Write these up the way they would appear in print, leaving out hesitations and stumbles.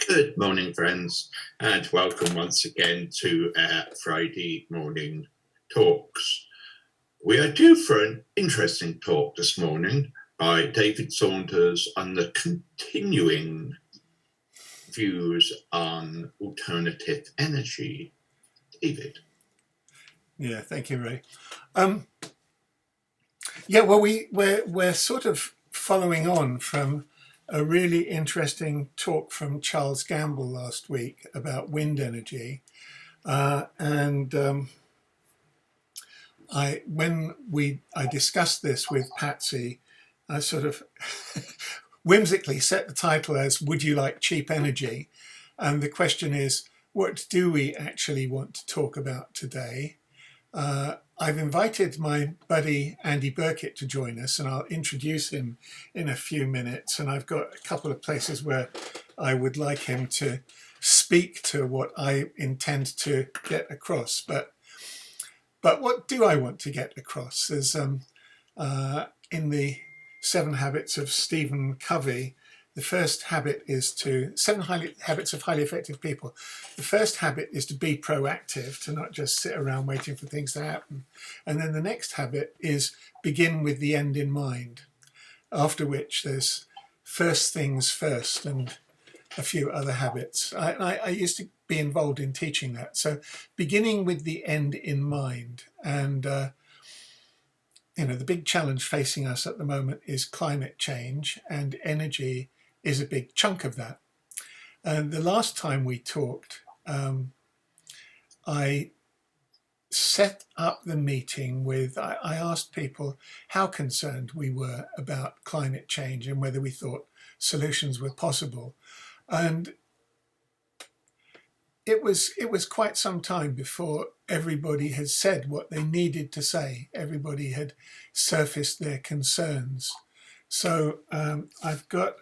Good morning, friends, and welcome once again to our Friday morning talks. We are due for an interesting talk this morning by David Saunders on the continuing views on alternative energy. David. Yeah, thank you, Ray. Well, we're sort of following on from a really interesting talk from Charles Gamble last week about wind energy, when I discussed this with Patsy, I sort of whimsically set the title as "Would you like cheap energy?" And the question is, what do we actually want to talk about today? I've invited my buddy Andy Burkitt to join us, and I'll introduce him in a few minutes. And I've got a couple of places where I would like him to speak to what I intend to get across. But what do I want to get across? There's in the 7 Habits of Stephen Covey, the first habit is habits of highly effective people. The first habit is to be proactive, to not just sit around waiting for things to happen. And then the next habit is begin with the end in mind. After which there's first things first and a few other habits. I used to be involved in teaching that. So beginning with the end in mind. And the big challenge facing us at the moment is climate change, and energy is a big chunk of that. And the last time we talked, I set up the meeting with, I asked people how concerned we were about climate change and whether we thought solutions were possible. And it was quite some time before everybody had said what they needed to say. Everybody had surfaced their concerns. So I've got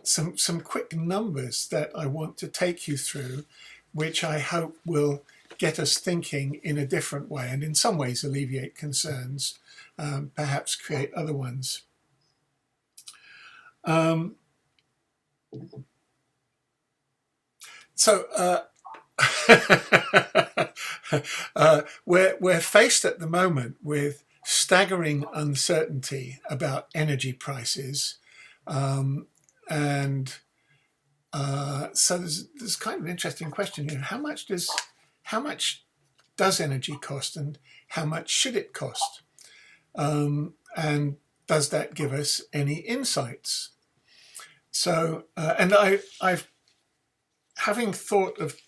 some quick numbers that I want to take you through, which I hope will get us thinking in a different way and in some ways alleviate concerns, perhaps create other ones. We're faced at the moment with staggering uncertainty about energy prices, so there's kind of an interesting question here: how much does energy cost, and how much should it cost, and does that give us any insights? So, and I've having thought of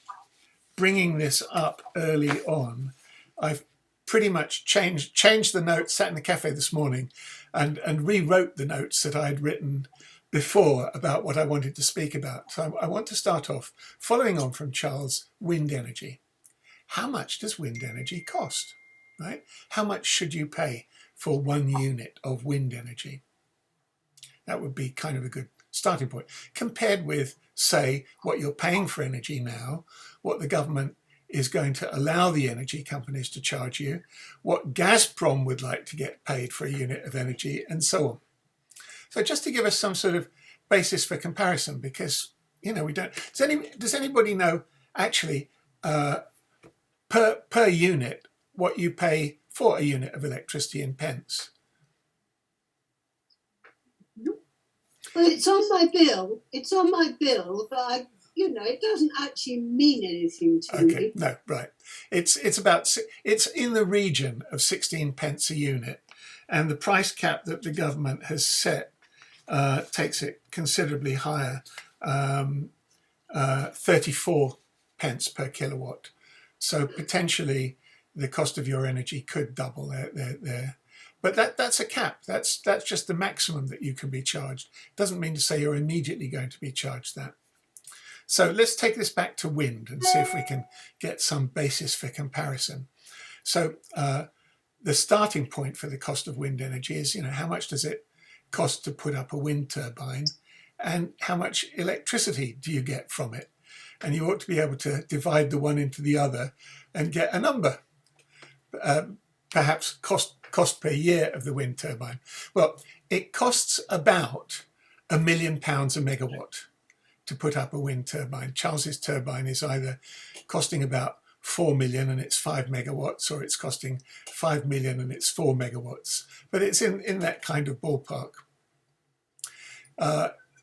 bringing this up early on, I've pretty much changed the notes, sat in the cafe this morning and rewrote the notes that I'd written before about what I wanted to speak about. So I want to start off following on from Charles, wind energy. How much does wind energy cost, right? How much should you pay for 1 unit of wind energy? That would be kind of a good starting point, compared with, say, what you're paying for energy now, what the government is going to allow the energy companies to charge you, what Gazprom would like to get paid for a unit of energy, and so on. So just to give us some sort of basis for comparison, because, we don't, does anybody know actually per unit what you pay for a unit of electricity in pence? Well, it's on my bill, but it doesn't actually mean anything to me. Okay, no, right. It's in the region of 16 pence a unit, and the price cap that the government has set takes it considerably higher, 34 pence per kilowatt. So potentially the cost of your energy could double there. But that's a cap. That's just the maximum that you can be charged. Doesn't mean to say you're immediately going to be charged that. So let's take this back to wind and see if we can get some basis for comparison. So the starting point for the cost of wind energy is, how much does it cost to put up a wind turbine, and how much electricity do you get from it? And you ought to be able to divide the one into the other and get a number. Perhaps cost per year of the wind turbine. Well, it costs about £1 million a megawatt to put up a wind turbine. Charles's turbine is either costing about 4 million and it's 5 megawatts, or it's costing 5 million and it's 4 megawatts. But it's in that kind of ballpark.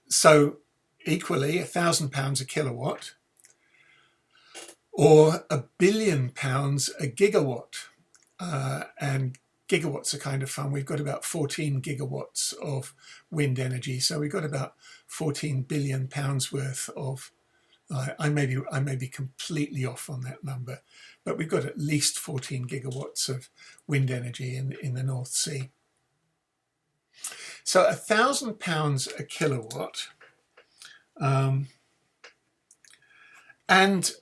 So equally, £1,000 a kilowatt, or £1 billion a gigawatt. And gigawatts are kind of fun. We've got about 14 gigawatts of wind energy. So we've got about £14 billion worth of, I may be completely off on that number, but we've got at least 14 gigawatts of wind energy in the North Sea. So £1,000 a kilowatt, and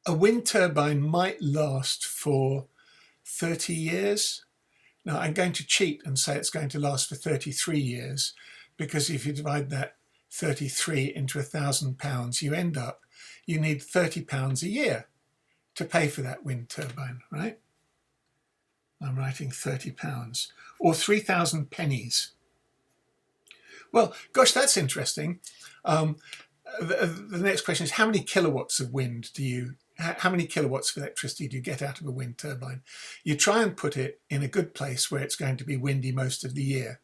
a wind turbine might last for 30 years. Now, I'm going to cheat and say it's going to last for 33 years, because if you divide that 33 into £1,000, you need £30 a year to pay for that wind turbine, right? I'm writing £30, or 3,000 pennies. Well, gosh, that's interesting. The next question is, how many kilowatts of wind how many kilowatts of electricity do you get out of a wind turbine? You try and put it in a good place where it's going to be windy most of the year.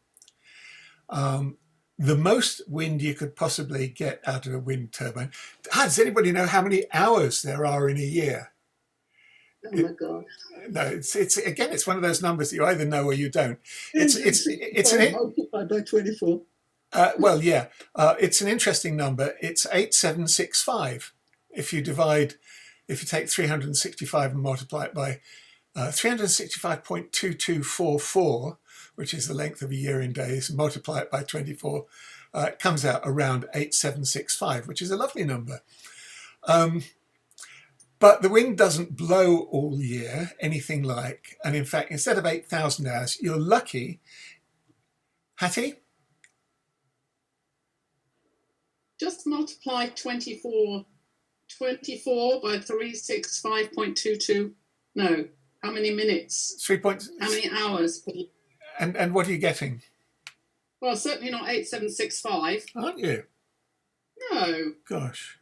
The most wind you could possibly get out of a wind turbine. Does anybody know how many hours there are in a year? Oh my God! No, it's one of those numbers that you either know or you don't. It's multiplied by 24. Well, yeah, it's an interesting number. It's 8765. If you take 365 and multiply it by 365.2244, which is the length of a year in days, and multiply it by 24, it comes out around 8765, which is a lovely number. But the wind doesn't blow all year, anything like, and in fact, instead of 8,000 hours, you're lucky. Hattie? Just multiply 24 by 365.22. No, how many minutes? 3 points. How many hours? And what are you getting? Well, certainly not 8765. Aren't you? No. Gosh.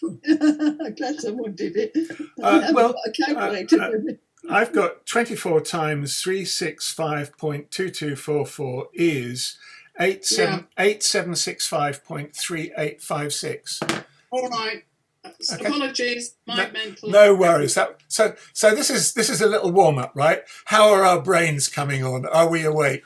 I'm glad someone did it. Well, a calculator with me. I've got 24 times 365.2244 is 8765.3856. All right. Okay. Apologies, my mental. No worries. So this is a little warm up, right? How are our brains coming on? Are we awake?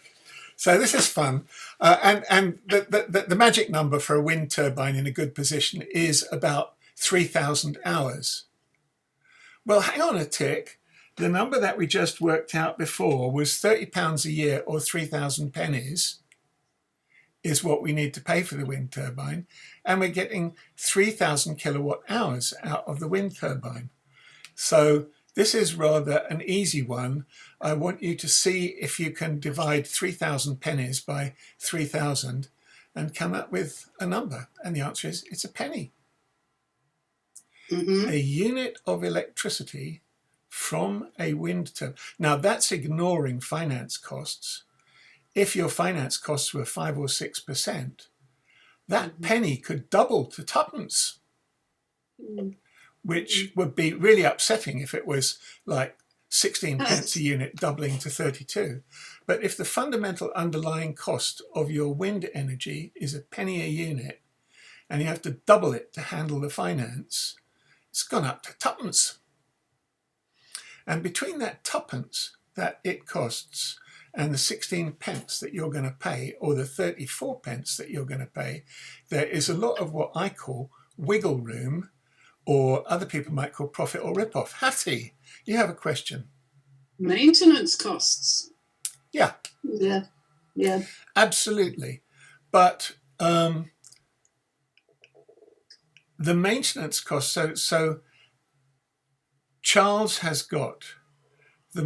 So this is fun, and the magic number for a wind turbine in a good position is about 3,000 hours. Well, hang on a tick. The number that we just worked out before was £30 a year, or 3,000 pennies, is what we need to pay for the wind turbine, and we're getting 3,000 kilowatt hours out of the wind turbine. So this is rather an easy one. I want you to see if you can divide 3,000 pennies by 3,000 and come up with a number, and the answer is it's a penny. Mm-hmm. A unit of electricity from a wind turbine. Now that's ignoring finance costs. If your finance costs were 5 or 6%, that penny could double to twopence, which would be really upsetting if it was like 16 pence a unit doubling to 32. But if the fundamental underlying cost of your wind energy is a penny a unit, and you have to double it to handle the finance, it's gone up to twopence. And between that twopence that it costs and the 16 pence that you're going to pay, or the 34 pence that you're going to pay, there is a lot of what I call wiggle room, or other people might call profit or rip-off. Hattie, you have a question. Maintenance costs. Yeah. Yeah. Absolutely. But the maintenance costs, so Charles has got the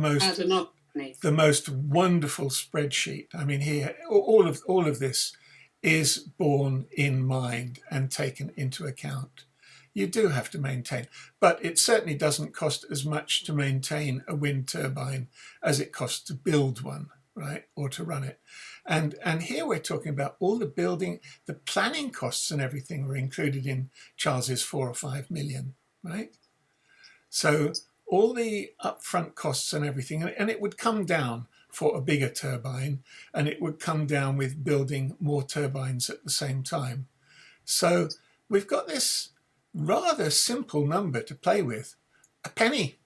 most wonderful spreadsheet. I mean, here all of this is borne in mind and taken into account. You do have to maintain, but it certainly doesn't cost as much to maintain a wind turbine as it costs to build one. right, or to run it. And here we're talking about all the building, the planning costs and everything were included in Charles's 4 or 5 million, right? So all the upfront costs and everything, and it would come down for a bigger turbine, and it would come down with building more turbines at the same time. So we've got this rather simple number to play with, a penny.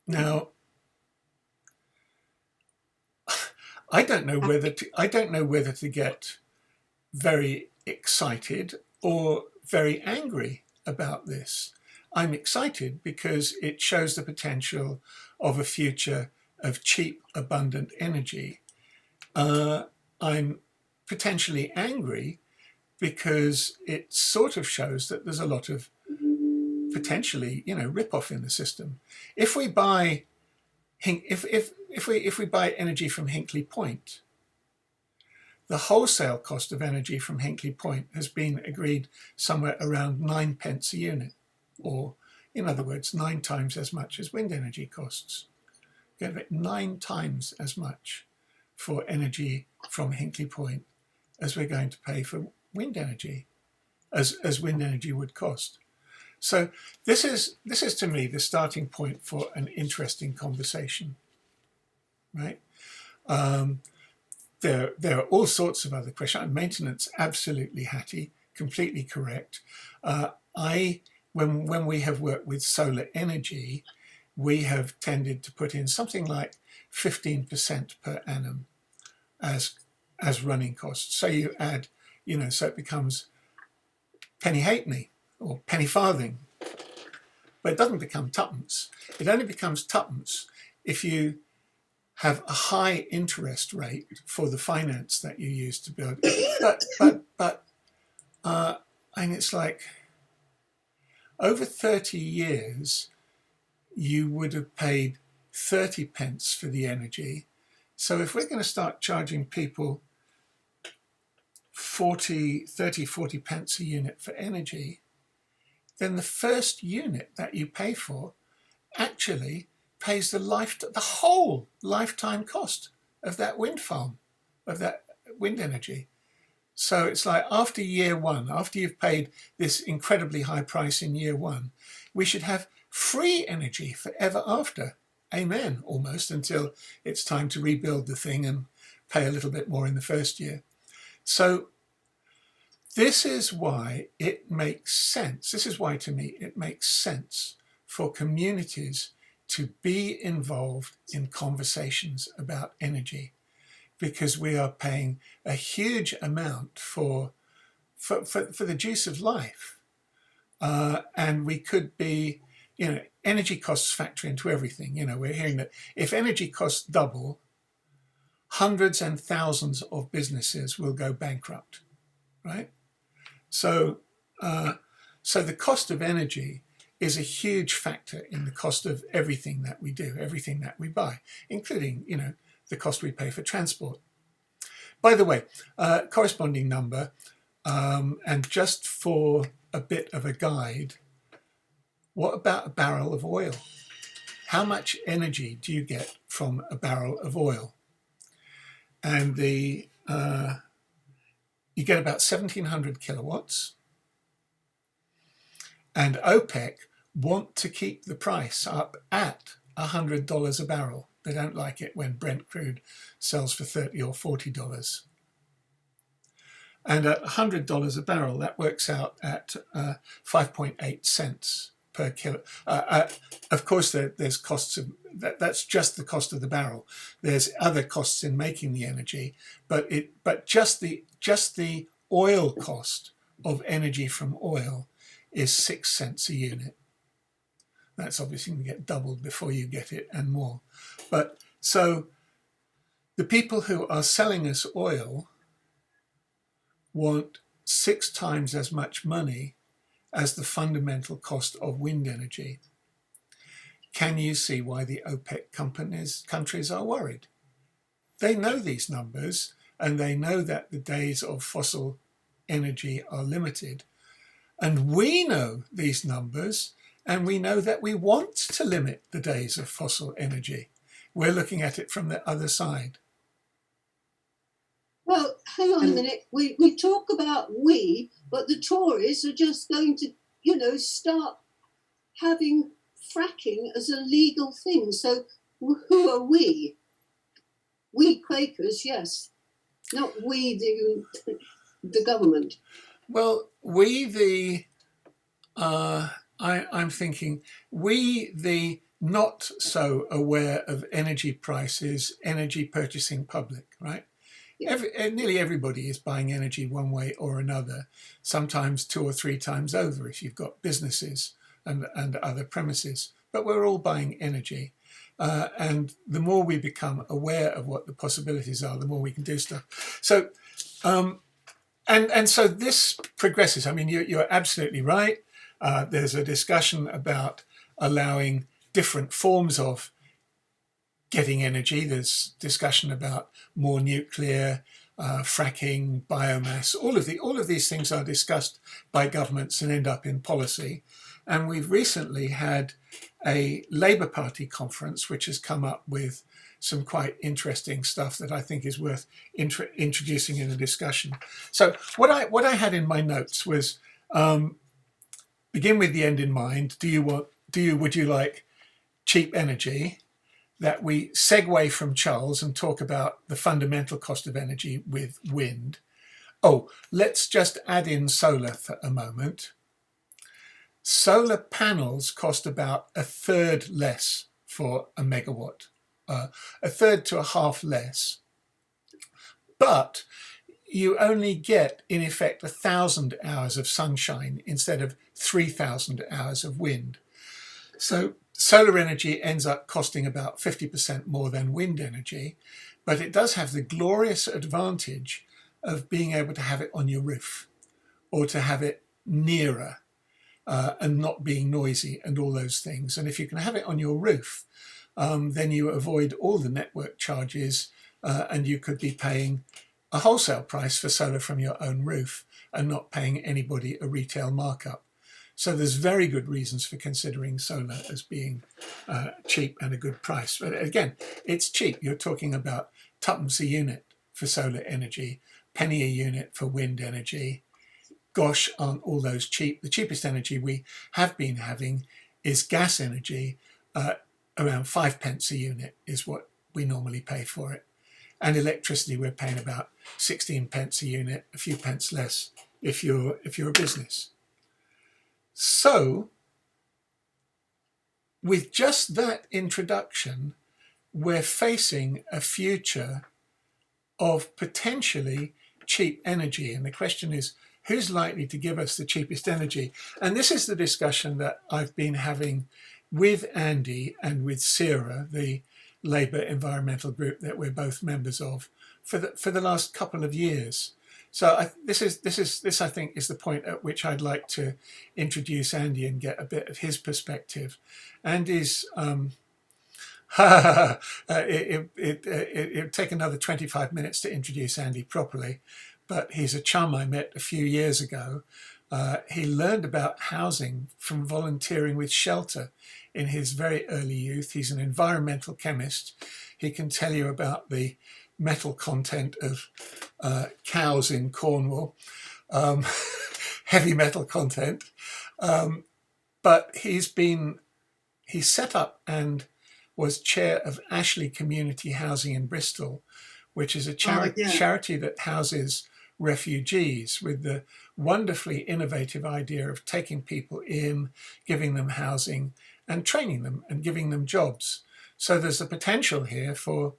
Now, I don't know whether to get very excited or very angry about this. I'm excited because it shows the potential of a future of cheap, abundant energy. I'm potentially angry because it sort of shows that there's a lot of potentially, rip-off in the system. If we buy if we buy energy from Hinkley Point, the wholesale cost of energy from Hinkley Point has been agreed somewhere around 9 pence a unit, or in other words, 9 times as much as wind energy costs. Get it, 9 times as much for energy from Hinkley Point as we're going to pay for wind energy, as wind energy would cost. So this is to me the starting point for an interesting conversation, right? There are all sorts of other questions. Maintenance, absolutely Hattie, completely correct. When we have worked with solar energy, we have tended to put in something like 15% per annum as running costs. So you add, so it becomes penny halfpenny or penny farthing, but it doesn't become tuppence. It only becomes tuppence if you have a high interest rate for the finance that you use to build. And it's like over 30 years, you would have paid 30 pence for the energy. So if we're going to start charging people 30, 40 pence a unit for energy, then the first unit that you pay for actually pays the whole lifetime cost of that wind farm, of that wind energy. So it's like after year one, after you've paid this incredibly high price in year one, we should have free energy forever after. Amen, almost, until it's time to rebuild the thing and pay a little bit more in the first year. So this is why it makes sense. This is why, to me, it makes sense for communities to be involved in conversations about energy, because we are paying a huge amount for the juice of life. And we could be, energy costs factor into everything. We're hearing that if energy costs double, hundreds and thousands of businesses will go bankrupt, right? So the cost of energy is a huge factor in the cost of everything that we do, everything that we buy, including, the cost we pay for transport. By the way, corresponding number, and just for a bit of a guide, what about a barrel of oil? How much energy do you get from a barrel of oil? And you get about 1,700 kilowatts. And OPEC want to keep the price up at $100 a barrel. They don't like it when Brent crude sells for $30 or $40. And at $100 a barrel, that works out at 5.8 cents per kilo. Of course, there's costs of that's just the cost of the barrel. There's other costs in making the energy, but just the oil cost of energy from oil is 6 cents a unit. That's obviously going to get doubled before you get it and more. But so the people who are selling us oil want 6 times as much money as the fundamental cost of wind energy. Can you see why the OPEC countries are worried? They know these numbers, and they know that the days of fossil energy are limited. And we know these numbers, and we know that we want to limit the days of fossil energy. we're looking at it from the other side. Well, hang on a minute. We talk about we, but the Tories are just going to, start having fracking as a legal thing. So who are we? We Quakers, yes. Not we, the government. Well, I'm thinking, we, the not so aware of energy prices, energy purchasing public, right? Yeah. Nearly everybody is buying energy one way or another, sometimes 2 or 3 times over if you've got businesses and other premises. But we're all buying energy. And the more we become aware of what the possibilities are, the more we can do stuff. So, and so this progresses. I mean, you're absolutely right. There's a discussion about allowing different forms of getting energy. There's discussion about more nuclear, fracking, biomass. All of these things are discussed by governments and end up in policy. And we've recently had a Labour Party conference which has come up with some quite interesting stuff that I think is worth introducing in a discussion. So what I had in my notes was begin with the end in mind. Would you like cheap energy? That we segue from Charles and talk about the fundamental cost of energy with wind. Oh, let's just add in solar for a moment. Solar panels cost about 1/3 less for a megawatt, 1/3 to a half less. But you only get, in effect, 1,000 hours of sunshine instead of 3,000 hours of wind. So solar energy ends up costing about 50% more than wind energy, but it does have the glorious advantage of being able to have it on your roof or to have it nearer and not being noisy and all those things. And if you can have it on your roof, then you avoid all the network charges and you could be paying a wholesale price for solar from your own roof and not paying anybody a retail markup. So there's very good reasons for considering solar as being cheap and a good price. But again, it's cheap. You're talking about tuppence a unit for solar energy, penny a unit for wind energy. Gosh, aren't all those cheap? The cheapest energy we have been having is gas energy. Around 5 pence a unit is what we normally pay for it. And electricity, we're paying about 16 pence a unit, a few pence less if you're a business. So, with just that introduction, we're facing a future of potentially cheap energy. And the question is, who's likely to give us the cheapest energy? And this is the discussion that I've been having with Andy and with Sarah, the Labour environmental group that we're both members of, for the last couple of years. So this I think is the point at which I'd like to introduce Andy and get a bit of his perspective. Andy's it'd take another 25 minutes to introduce Andy properly, but he's a chum I met a few years ago. He learned about housing from volunteering with Shelter in his very early youth. He's an environmental chemist. He can tell you about the metal content of cows in Cornwall, heavy metal content. But he set up and was chair of Ashley Community Housing in Bristol, which is a charity that houses refugees, with the wonderfully innovative idea of taking people in, giving them housing and training them and giving them jobs. So there's a potential here for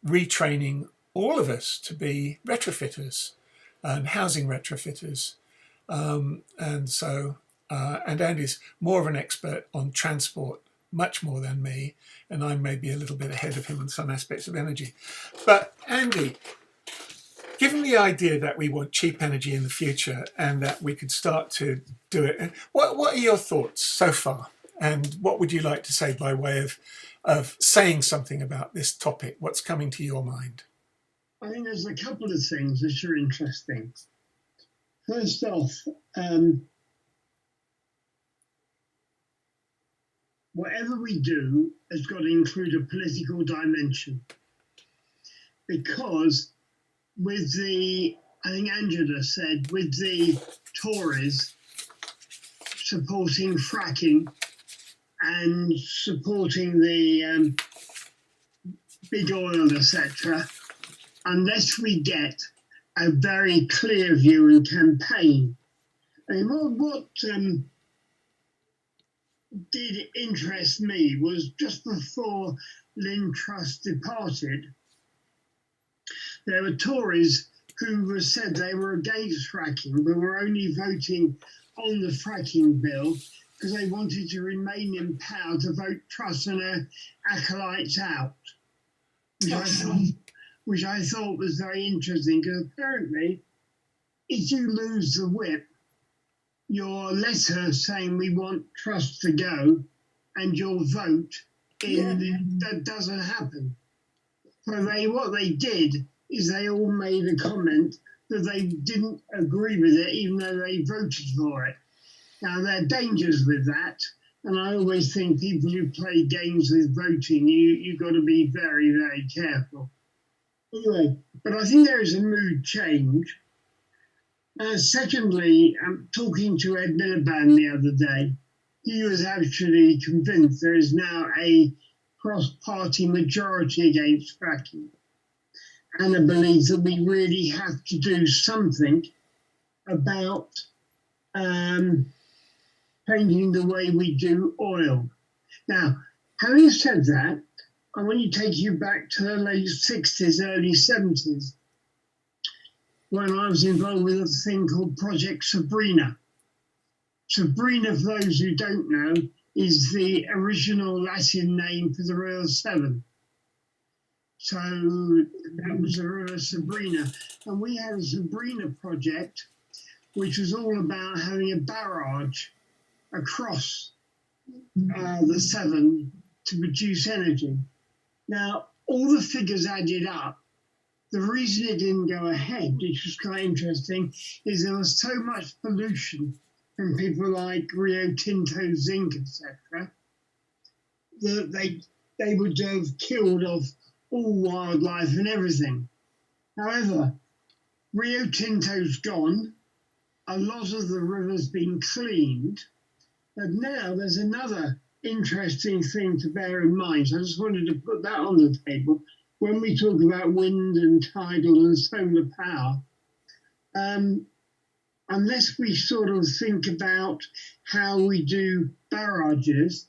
retraining all of us to be retrofitters and housing retrofitters. And Andy's more of an expert on transport, much more than me, and I may be a little bit ahead of him in some aspects of energy. But Andy, given the idea that we want cheap energy in the future and that we could start to do it, what are your thoughts so far? And what would you like to say by way of saying something about this topic? What's coming to your mind? I think there's a couple of things which are interesting. First off, whatever we do has got to include a political dimension. Because with the, I think Angela said, with the Tories supporting fracking and supporting the big oil, etc., unless we get a very clear view and campaign. I mean, what did interest me was just before Lynn Truss departed, there were Tories who said they were against fracking, but were only voting on the fracking bill because they wanted to remain in power to vote Truss and her acolytes out, which I thought was very interesting, because apparently if you lose the whip, your letter saying we want Truss to go and your vote that doesn't happen. So what they did is they all made a comment that they didn't agree with it, even though they voted for it. Now, there are dangers with that, and I always think people who play games with voting, you've got to be very, very careful. Anyway, but I think there is a mood change. Secondly, I'm talking to Ed Miliband the other day. He was actually convinced there is now a cross-party majority against fracking. Anna believes that we really have to do something about changing the way we do oil. Now, having said that, I want to take you back to the late 60s, early 70s, when I was involved with a thing called Project Sabrina. Sabrina, for those who don't know, is the original Latin name for the River Severn. So that was the River Sabrina. And we had a Sabrina project, which was all about having a barrage across the Severn to produce energy. Now, all the figures added up. The reason it didn't go ahead, which was quite interesting, is there was so much pollution from people like Rio Tinto, zinc, etc., that they would have killed off all wildlife and everything. However, Rio Tinto's gone, a lot of the river's been cleaned, but now there's another interesting thing to bear in mind. So I just wanted to put that on the table. When we talk about wind and tidal and solar power, unless we sort of think about how we do barrages,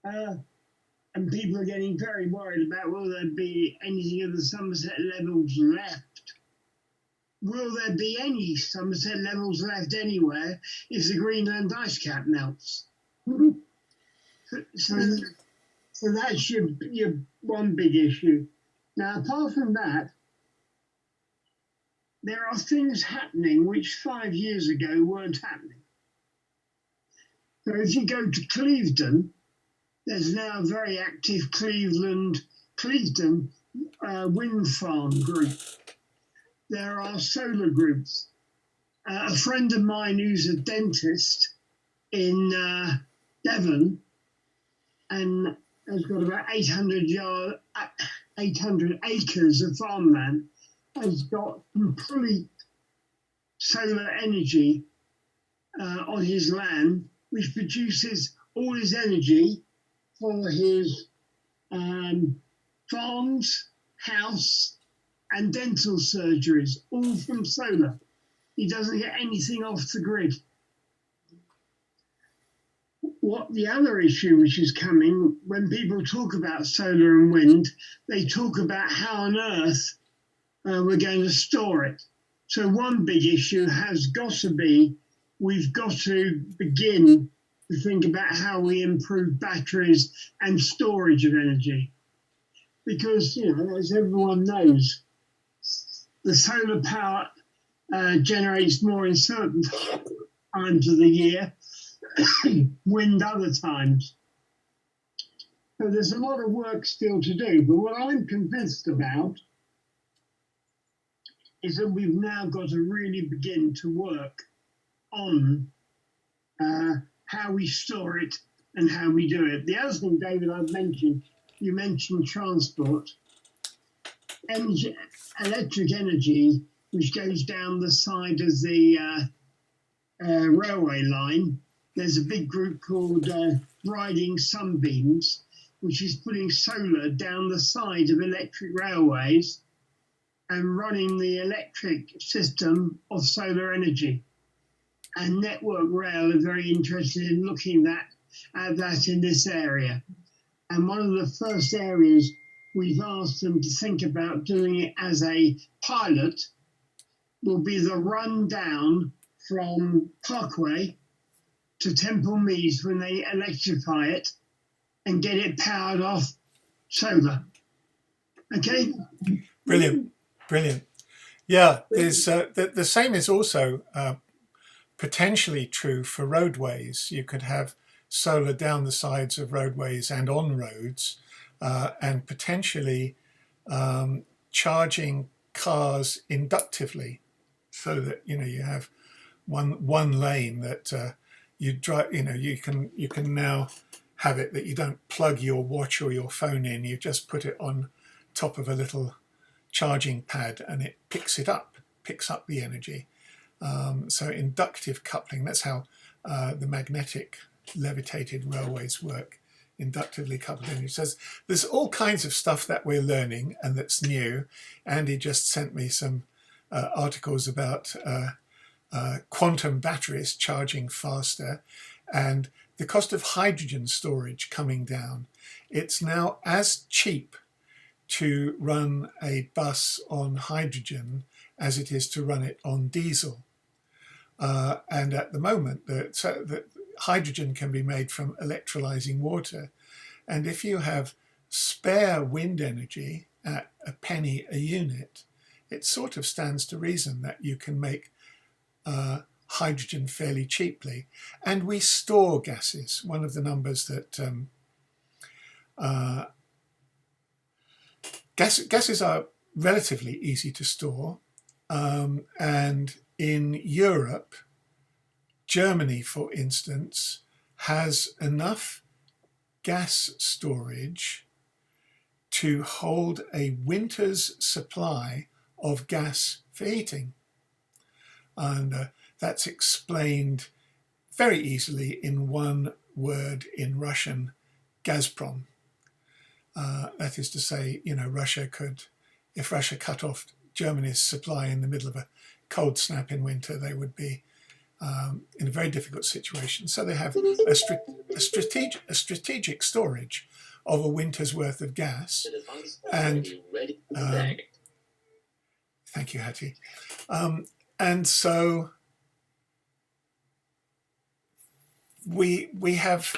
and people are getting very worried about will there be anything of the Somerset levels left? Will there be any Somerset levels left anywhere if the Greenland ice cap melts? So that's your one big issue. Now, apart from that, there are things happening which 5 years ago weren't happening. So if you go to Clevedon, there's now a very active Clevedon wind farm group. There are solar groups. A friend of mine who's a dentist in Devon and has got about 800 acres of farmland, has got complete solar energy on his land, which produces all his energy for his farms, house, and dental surgeries, all from solar. He doesn't get anything off the grid. What the other issue which is coming, when people talk about solar and wind, they talk about how on earth we're going to store it. So one big issue has got to be, we've got to begin to think about how we improve batteries and storage of energy. Because, you know, as everyone knows, the solar power generates more in certain times of the year, wind other times. So there's a lot of work still to do. But what I'm convinced about is that we've now got to really begin to work on how we store it and how we do it. The other thing, David, you mentioned transport. Electric energy, which goes down the side of the railway line. There's a big group called Riding Sunbeams, which is putting solar down the side of electric railways and running the electric system of solar energy. And Network Rail are very interested in looking at that in this area. And one of the first areas we've asked them to think about doing it as a pilot will be the run down from Parkway to Temple Meads when they electrify it and get it powered off solar. Okay? Brilliant. Yeah, there's the same is also potentially true for roadways. You could have solar down the sides of roadways and on roads, and potentially charging cars inductively, so that you have one lane that you drive. You can now have it that you don't plug your watch or your phone in. You just put it on top of a little charging pad, and it picks up the energy. So inductive coupling, that's how the magnetic levitated railways work, inductively coupled energy. So there's all kinds of stuff that we're learning and that's new. Andy just sent me some articles about quantum batteries charging faster and the cost of hydrogen storage coming down. It's now as cheap to run a bus on hydrogen as it is to run it on diesel. And at the moment, the hydrogen can be made from electrolyzing water. And if you have spare wind energy at a penny a unit, it sort of stands to reason that you can make hydrogen fairly cheaply. And we store gases. One of the numbers that gases are relatively easy to store. And in Europe, Germany, for instance, has enough gas storage to hold a winter's supply of gas for heating. And that's explained very easily in one word in Russian, Gazprom. That is to say, Russia could, if Russia cut off Germany's supply in the middle of a cold snap in winter, they would be in a very difficult situation. So they have a strategic storage of a winter's worth of gas. And thank you, Hattie. And so we have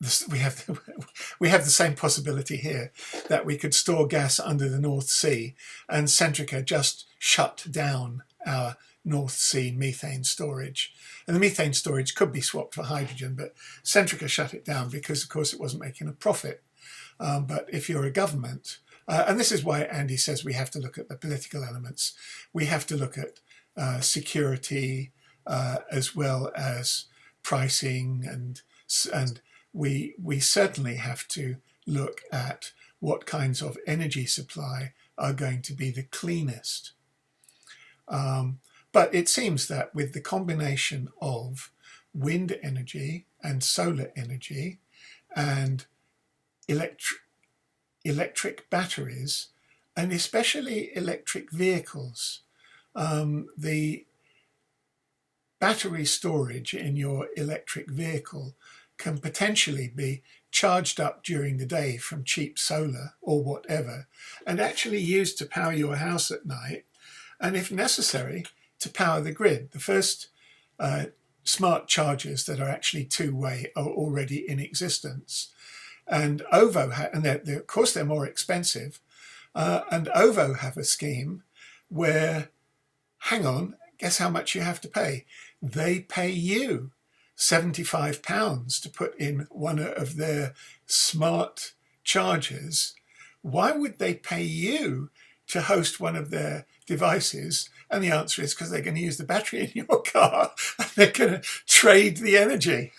the same possibility here, that we could store gas under the North Sea, and Centrica just shut down our North Sea methane storage. And the methane storage could be swapped for hydrogen, but Centrica shut it down because, of course, it wasn't making a profit. But if you're a government, and this is why Andy says we have to look at the political elements, we have to look at security as well as pricing, and we certainly have to look at what kinds of energy supply are going to be the cleanest. But it seems that with the combination of wind energy and solar energy and electric batteries, and especially electric vehicles, the battery storage in your electric vehicle can potentially be charged up during the day from cheap solar or whatever, and actually used to power your house at night, and if necessary, to power the grid. The first smart chargers that are actually two-way are already in existence. And OVO, of course they're more expensive, and OVO have a scheme where, hang on, guess how much you have to pay? They pay you £75 to put in one of their smart chargers. Why would they pay you to host one of their devices? And the answer is because they're going to use the battery in your car and they're going to trade the energy.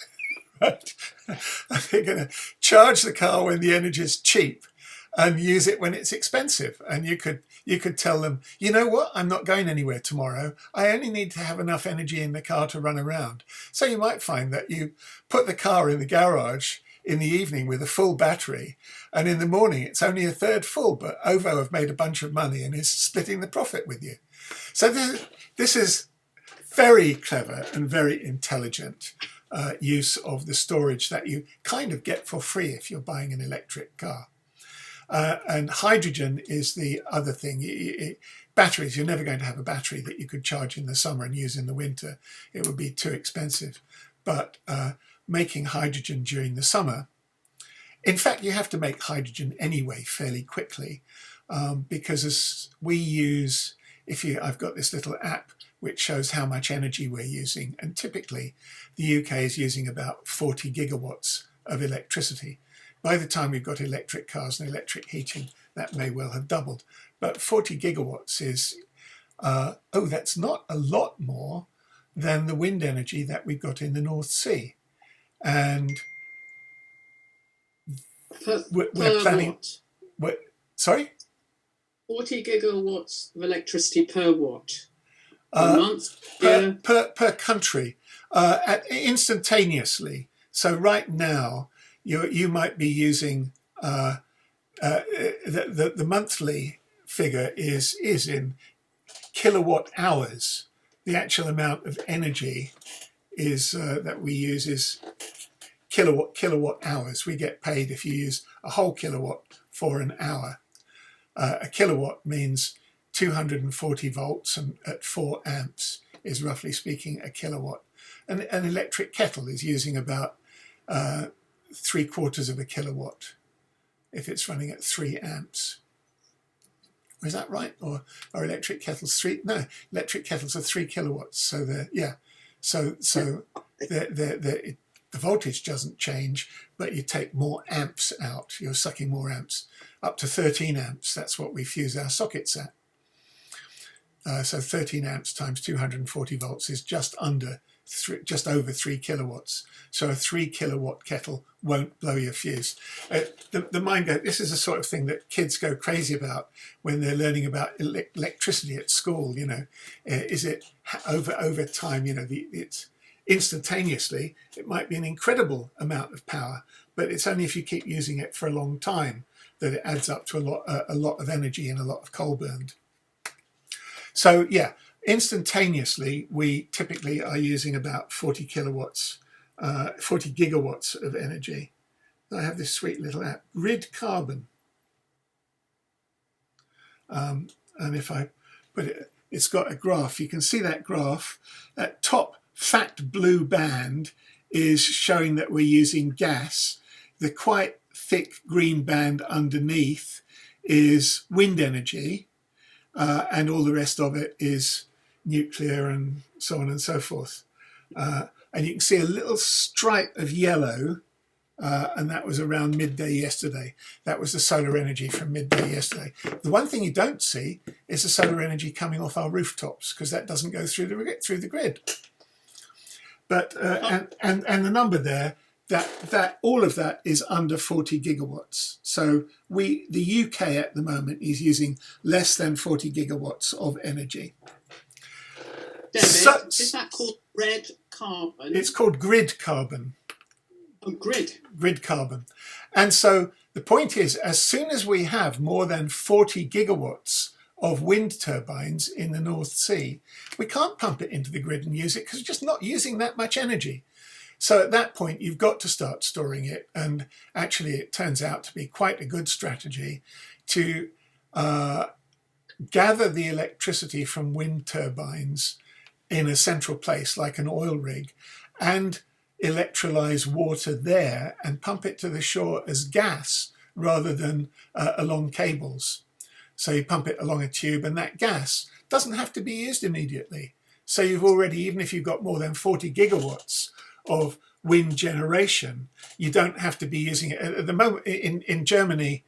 Right? They're going to charge the car when the energy is cheap and use it when it's expensive. And you could tell them, you know what, I'm not going anywhere tomorrow. I only need to have enough energy in the car to run around. So you might find that you put the car in the garage in the evening with a full battery, and in the morning it's only a third full, but OVO have made a bunch of money and is splitting the profit with you. So this is very clever and very intelligent use of the storage that you kind of get for free if you're buying an electric car. And hydrogen is the other thing. Batteries, you're never going to have a battery that you could charge in the summer and use in the winter. It would be too expensive. But making hydrogen during the summer, in fact, you have to make hydrogen anyway fairly quickly because as we use, I've got this little app which shows how much energy we're using. And typically, the UK is using about 40 gigawatts of electricity. By the time we've got electric cars and electric heating, that may well have doubled. But 40 gigawatts is, that's not a lot more than the wind energy that we've got in the North Sea. And we're planning... Sorry? 40 gigawatts of electricity per watt. Per month? Per country. Instantaneously. So right now, you might be using the monthly figure is in kilowatt hours. The actual amount of energy is that we use is kilowatt hours. We get paid if you use a whole kilowatt for an hour. A kilowatt means 240 volts, and at 4 amps is roughly speaking a kilowatt. And an electric kettle is using about 3/4 of a kilowatt if it's running at 3 amps. Is that right? Or are electric kettles electric kettles are 3 kilowatts. So the voltage doesn't change, but you take more amps out. You're sucking more amps, up to 13 amps. That's what we fuse our sockets at. So 13 amps times 240 volts is just over 3 kilowatts. So a 3 kilowatt kettle won't blow your fuse. The mind goes, this is the sort of thing that kids go crazy about when they're learning about electricity at school. Is it over time? It's instantaneously. It might be an incredible amount of power, but it's only if you keep using it for a long time that it adds up to a lot of energy and a lot of coal burned. So yeah, instantaneously, we typically are using about 40 gigawatts of energy. I have this sweet little app, Grid Carbon. And if I put it, it's got a graph. You can see that graph. That top fat blue band is showing that we're using gas. The quite thick green band underneath is wind energy. And all the rest of it is nuclear and so on and so forth. And you can see a little stripe of yellow, and that was around midday yesterday. That was the solar energy from midday yesterday. The one thing you don't see is the solar energy coming off our rooftops, because that doesn't go through the grid. But and the number there, that all of that is under 40 gigawatts. So the UK at the moment is using less than 40 gigawatts of energy. David, is that called red carbon? It's called grid carbon. Oh, grid. Grid carbon. And so the point is, as soon as we have more than 40 gigawatts of wind turbines in the North Sea, we can't pump it into the grid and use it because we're just not using that much energy. So at that point, you've got to start storing it. And actually, it turns out to be quite a good strategy to gather the electricity from wind turbines in a central place like an oil rig and electrolyze water there and pump it to the shore as gas rather than along cables. So you pump it along a tube, and that gas doesn't have to be used immediately. So you've already, even if you've got more than 40 gigawatts of wind generation, you don't have to be using it. At the moment in Germany,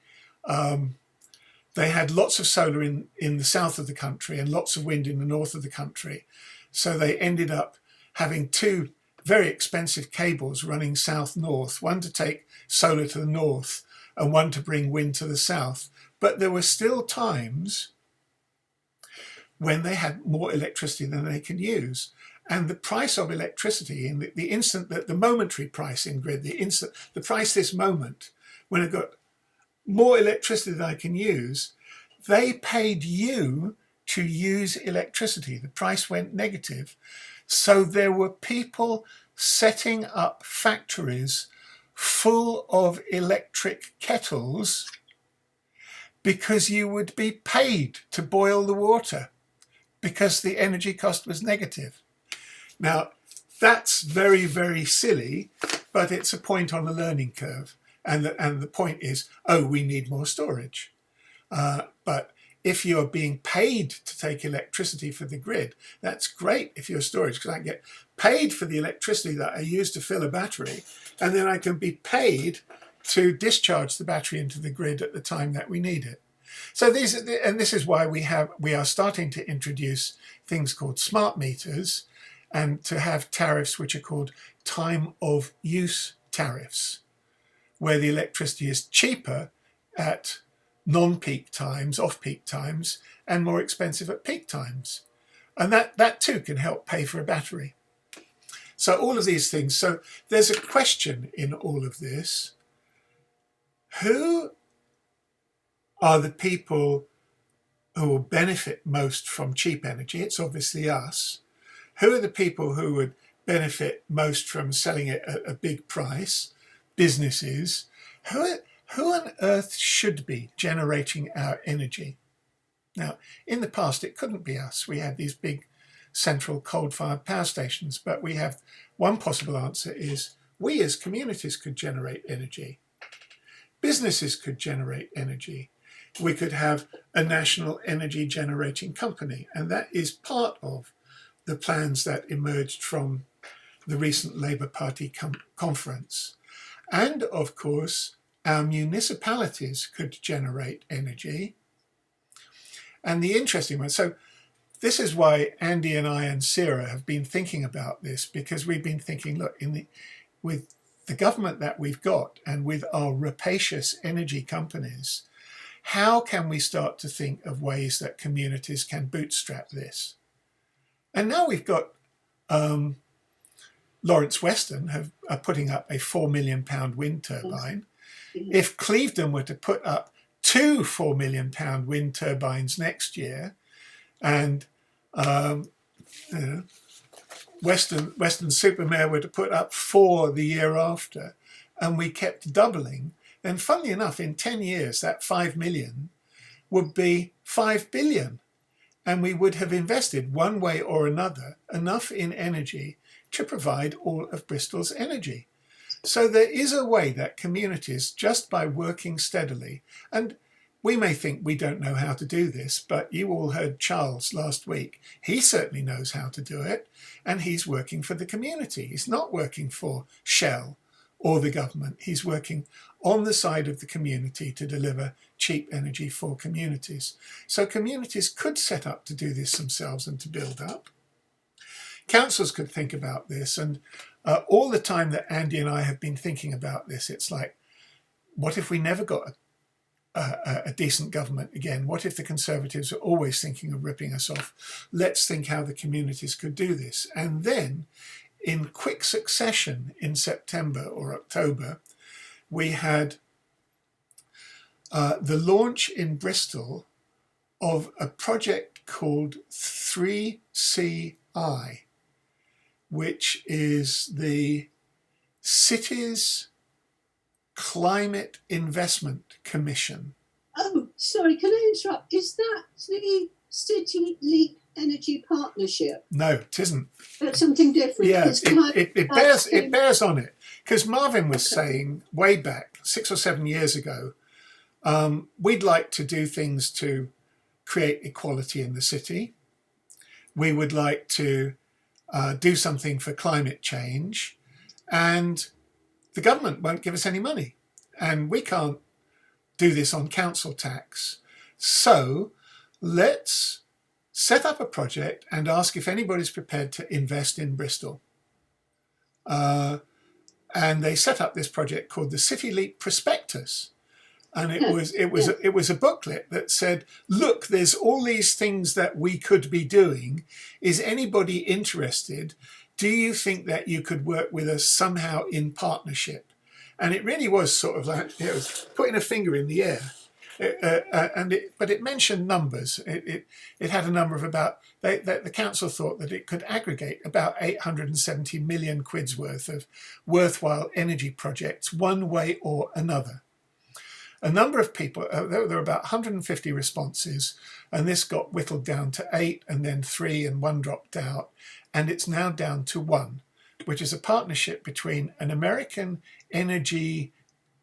they had lots of solar in the south of the country and lots of wind in the north of the country. So they ended up having two very expensive cables running south-north, one to take solar to the north and one to bring wind to the south. But there were still times when they had more electricity than they could use. And the price of electricity, in the instant that the momentary price in grid, the price this moment, when I've got more electricity than I can use, they paid you to use electricity. The price went negative. So there were people setting up factories full of electric kettles because you would be paid to boil the water because the energy cost was negative. Now, that's very, very silly, but it's a point on the learning curve. And the point is, oh, we need more storage. But if you're being paid to take electricity for the grid, that's great if you're storage, because I get paid for the electricity that I use to fill a battery, and then I can be paid to discharge the battery into the grid at the time that we need it. So this is why we are starting to introduce things called smart meters, and to have tariffs which are called time of use tariffs, where the electricity is cheaper at non-peak times, off-peak times, and more expensive at peak times. And that too can help pay for a battery. So all of these things. So there's a question in all of this. Who are the people who will benefit most from cheap energy? It's obviously us. Who are the people who would benefit most from selling it at a big price? Businesses. Who on earth should be generating our energy? Now, in the past, it couldn't be us. We had these big central coal-fired power stations, but we have one possible answer is we as communities could generate energy. Businesses could generate energy. We could have a national energy generating company, and that is part of the plans that emerged from the recent Labour Party conference. And of course, our municipalities could generate energy. And the interesting one, so this is why Andy and I and Sarah have been thinking about this, because we've been thinking, look, with the government that we've got and with our rapacious energy companies, how can we start to think of ways that communities can bootstrap this? And now we've got Lawrence Western are putting up a £4 million wind turbine. If Clevedon were to put up two £4 million wind turbines next year, and Western Supermare were to put up 4 the year after, and we kept doubling, then funnily enough, in 10 years, that 5 million would be 5 billion. And we would have invested one way or another enough in energy to provide all of Bristol's energy. So there is a way that communities, just by working steadily, and we may think we don't know how to do this, but you all heard Charles last week. He certainly knows how to do it, and he's working for the community. He's not working for Shell or the government. He's working on the side of the community to deliver cheap energy for communities. So communities could set up to do this themselves and to build up. Councils could think about this, and all the time that Andy and I have been thinking about this, it's like, what if we never got a decent government again? What if the Conservatives are always thinking of ripping us off? Let's think how the communities could do this. And then in quick succession in September or October, we had the launch in Bristol of a project called 3CI, which is the city's Climate Investment Commission. Oh, sorry, can I interrupt? Is that the City Leap Energy Partnership? No, it isn't. That's something different. Yeah, it bears on it. Because Marvin was saying way back, 6 or 7 years ago, we'd like to do things to create equality in the city. We would like to do something for climate change, and the government won't give us any money, and we can't do this on council tax. So let's set up a project and ask if anybody's prepared to invest in Bristol. And they set up this project called the City Leap Prospectus. And it Yes. was a booklet that said, look, there's all these things that we could be doing. Is anybody interested? Do you think that you could work with us somehow in partnership? And it really was sort of like, it was putting a finger in the air. But it mentioned numbers. It had a number of about, the council thought that it could aggregate about 870 million quid's worth of worthwhile energy projects one way or another. A number of people, there were about 150 responses, and this got whittled down to 8 and then 3 and 1 dropped out. And it's now down to 1, which is a partnership between an American energy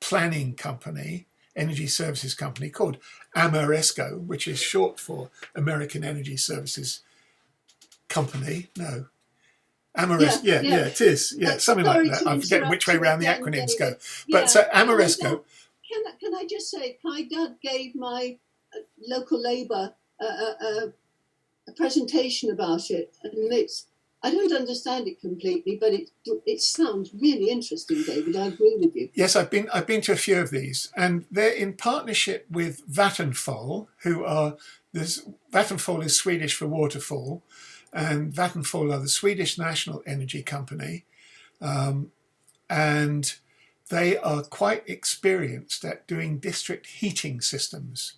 planning company, energy services company called Ameresco, which is short for American Energy Services Company. No. Yeah, it is. Yeah, something like that. I'm forgetting which way around the acronyms go. But so Ameresco. Can I just say, my dad gave my local Labour a presentation about it, and I don't understand it completely, but it sounds really interesting, David. I agree with you. Yes, I've been to a few of these, and they're in partnership with Vattenfall, Vattenfall is Swedish for waterfall, and Vattenfall are the Swedish national energy company, and they are quite experienced at doing district heating systems.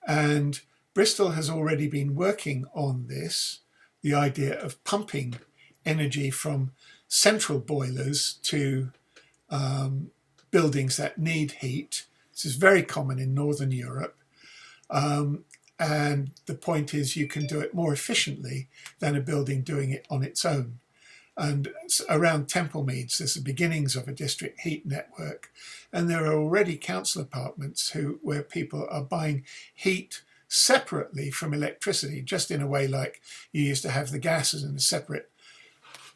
And Bristol has already been working on this, the idea of pumping energy from central boilers to buildings that need heat. This is very common in Northern Europe. And the point is you can do it more efficiently than a building doing it on its own. And around Templemeads, there's the beginnings of a district heat network. And there are already council apartments where people are buying heat separately from electricity, just in a way like you used to have the gas as in a separate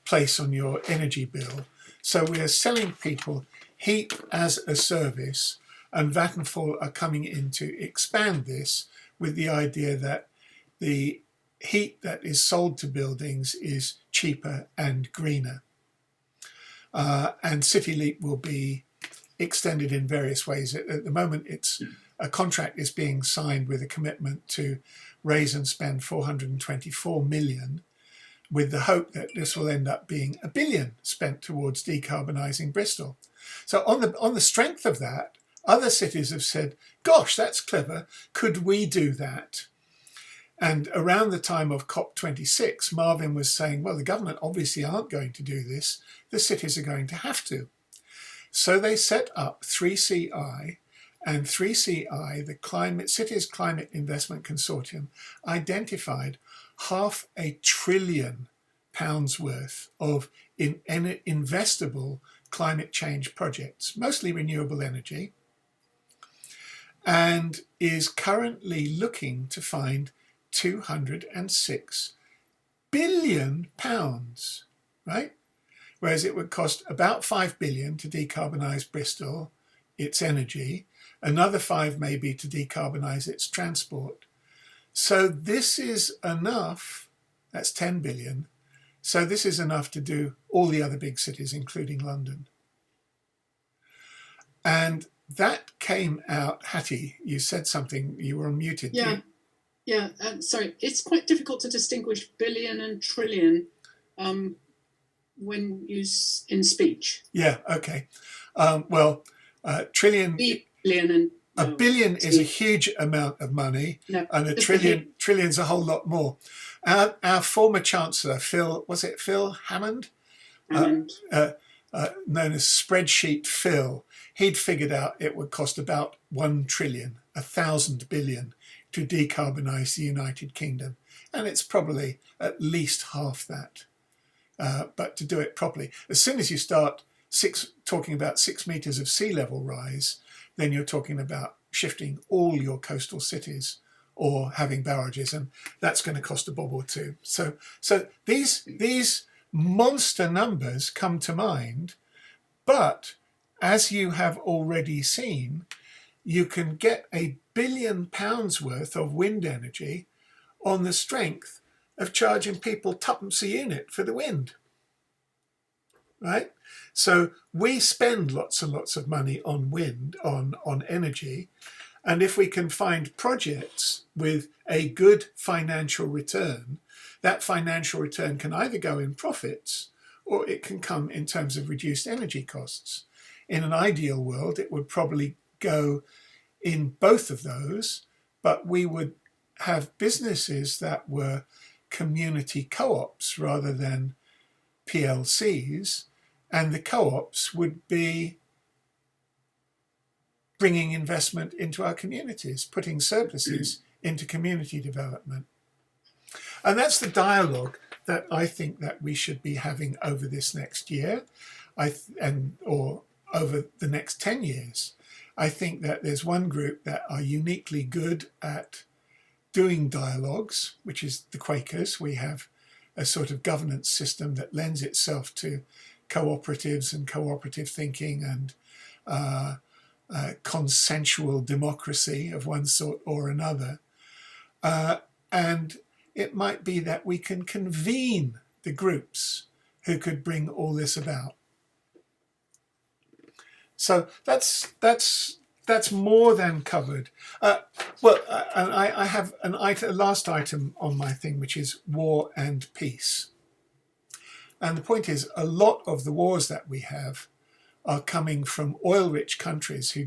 place on your energy bill. So we are selling people heat as a service, and Vattenfall are coming in to expand this with the idea that the heat that is sold to buildings is cheaper and greener. And City Leap will be extended in various ways. At the moment, a contract is being signed with a commitment to raise and spend 424 million, with the hope that this will end up being $1 billion spent towards decarbonising Bristol. So on the strength of that, other cities have said, gosh, that's clever. Could we do that? And around the time of COP26, Marvin was saying, well, the government obviously aren't going to do this. The cities are going to have to. So they set up 3CI, and 3CI, the Cities Climate Investment Consortium, identified £500 billion worth of investable climate change projects, mostly renewable energy, and is currently looking to find £206 billion, right? Whereas it would cost about $5 billion to decarbonise Bristol, its energy, another 5 maybe to decarbonise its transport. So this is enough, that's 10 billion. So this is enough to do all the other big cities, including London. And that came out, Hattie, you said something, you were unmuted. Yeah, sorry, it's quite difficult to distinguish billion and trillion when used in speech. Yeah, okay. Trillion... Billion and... A billion is a huge amount of money, and a trillion's a whole lot more. Our former Chancellor, Phil Hammond? Known as Spreadsheet Phil, he'd figured out it would cost about 1 trillion, 1,000 billion, to decarbonise the United Kingdom. And it's probably at least half that. But to do it properly, as soon as you start talking about 6 metres of sea level rise, then you're talking about shifting all your coastal cities or having barrages, and that's going to cost a bob or two. So these monster numbers come to mind, but as you have already seen, you can get £1 billion worth of wind energy on the strength of charging people tuppence a unit for the wind. right? So we spend lots and lots of money on wind, on energy. And if we can find projects with a good financial return, that financial return can either go in profits or it can come in terms of reduced energy costs. In an ideal world, it would probably go in both of those, but we would have businesses that were community co-ops rather than PLCs, and the co-ops would be bringing investment into our communities, putting surpluses into community development. And that's the dialogue that I think that we should be having over this next year, or over the next 10 years. I think that there's one group that are uniquely good at doing dialogues, which is the Quakers. We have a sort of governance system that lends itself to cooperatives and cooperative thinking and consensual democracy of one sort or another. And it might be that we can convene the groups who could bring all this about. So that's more than covered. And I have a last item on my thing, which is war and peace. And the point is, a lot of the wars that we have are coming from oil-rich countries who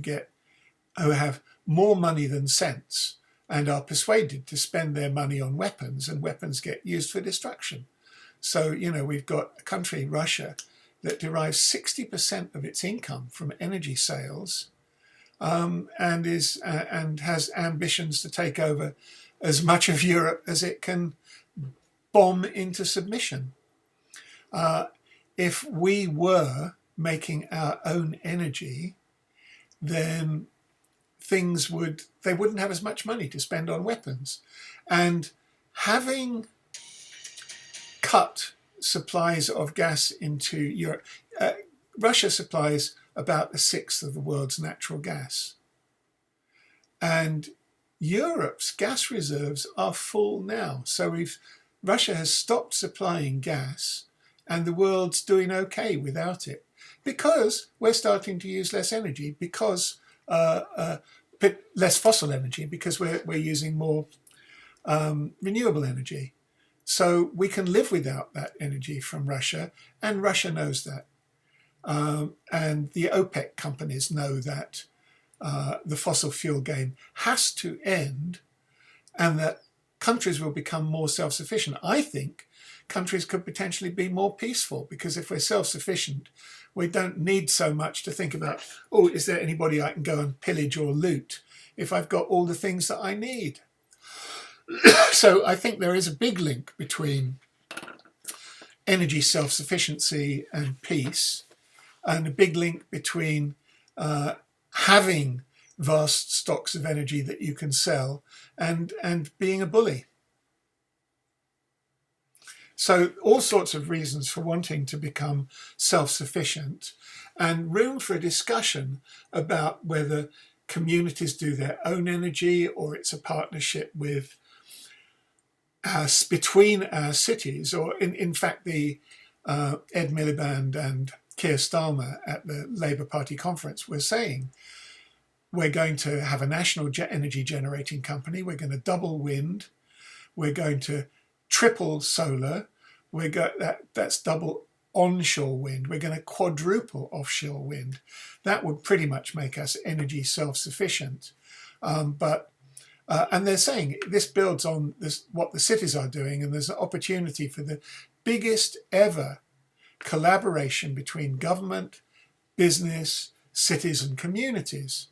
have more money than sense and are persuaded to spend their money on weapons, and weapons get used for destruction. So, we've got a country, Russia, that derives 60% of its income from energy sales, and has ambitions to take over as much of Europe as it can bomb into submission. If we were making our own energy, then they wouldn't have as much money to spend on weapons. And having cut supplies of gas into Europe, Russia supplies about a sixth of the world's natural gas. And Europe's gas reserves are full now. So Russia has stopped supplying gas, and the world's doing okay without it, because we're starting to use less energy, because less fossil energy, because we're using more renewable energy. So we can live without that energy from Russia, and Russia knows that. And the OPEC companies know that the fossil fuel game has to end, and that countries will become more self-sufficient. I think countries could potentially be more peaceful, because if we're self-sufficient, we don't need so much to think about, is there anybody I can go and pillage or loot if I've got all the things that I need? So I think there is a big link between energy self-sufficiency and peace, and a big link between having vast stocks of energy that you can sell and being a bully. So all sorts of reasons for wanting to become self-sufficient, and room for a discussion about whether communities do their own energy or it's a partnership with between our cities, or in fact the Ed Miliband and Keir Starmer at the Labour Party conference were saying, we're going to have a national energy generating company, we're going to double wind, we're going to triple solar, that's double onshore wind, we're going to quadruple offshore wind. That would pretty much make us energy self-sufficient. And they're saying this builds on what the cities are doing, and there's an opportunity for the biggest ever collaboration between government, business, cities and communities.